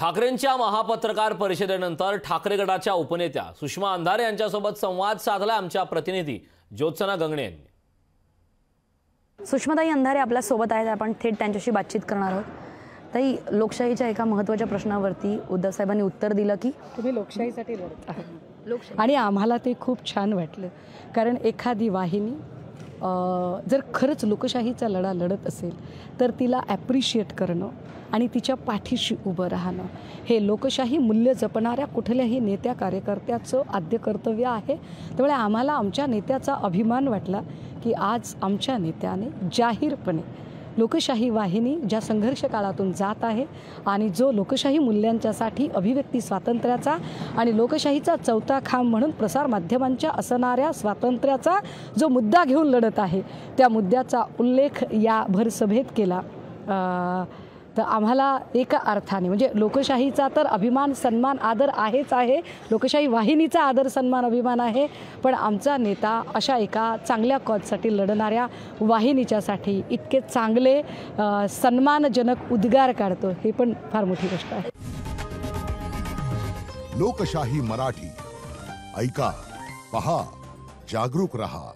ठाकरेंच्या महापत्रकार परिषदेनंतर ठाकरे गटाच्या उपनेत्या सुषमा अंधारे यांच्यासोबत संवाद साधला आमच्या प्रतिनिधी ज्योत्सना गंगणे यांनी। सुषमाताई अंधारे आपल्या सोबत आहेत, आपण थेट त्यांच्याशी बातचीत करणार आहोत। ताई, लोकशाहीच्या एका महत्त्वाच्या प्रश्नावरती उद्धव साहेबांनी उत्तर दिलं की तुम्ही लोकशाहीसाठी लढत आहात आणि आम्हाला ते खूप छान वाटलं, कारण एखादी वाहिनी जर खरंच लोकशाहीचा लढा लढत असेल तर तिला ॲप्रिशिएट करणं आणि तिच्या पाठीशी उभं राहणं हे लोकशाही मूल्य जपणाऱ्या कुठल्याही नेत्या कार्यकर्त्याचं आद्य कर्तव्य आहे। त्यामुळे आम्हाला आमच्या नेत्याचा अभिमान वाटला की आज आमच्या नेत्याने जाहीरपणे लोकशाही वाहिनी ज्या संघर्ष काळातून जात आहे आणि जो लोकशाही मूल्यांच्यासाठी अभिव्यक्ती स्वातंत्र्याचा आणि लोकशाहीचा चौथा खांब म्हणून प्रसारमाध्यमांच्या असणाऱ्या स्वातंत्र्याचा जो मुद्दा घेऊन लढत आहे त्या मुद्द्याचा उल्लेख या भरसभेत केला। तर आम्हाला एका अर्थाने म्हणजे लोकशाहीचा तर अभिमान सन्मान आदर आहेच आहे, लोकशाही वाहिनीचा आदर सन्मान अभिमान आहे, पण आमचा नेता अशा एका चांगल्या कॉजसाठी लढणाऱ्या वाहिनीच्यासाठी इतके चांगले सन्मानजनक उद्गार काढतो हे पण फार मोठी गोष्ट आहे। लोकशाही मराठी ऐका, पहा, जागरूक रहा।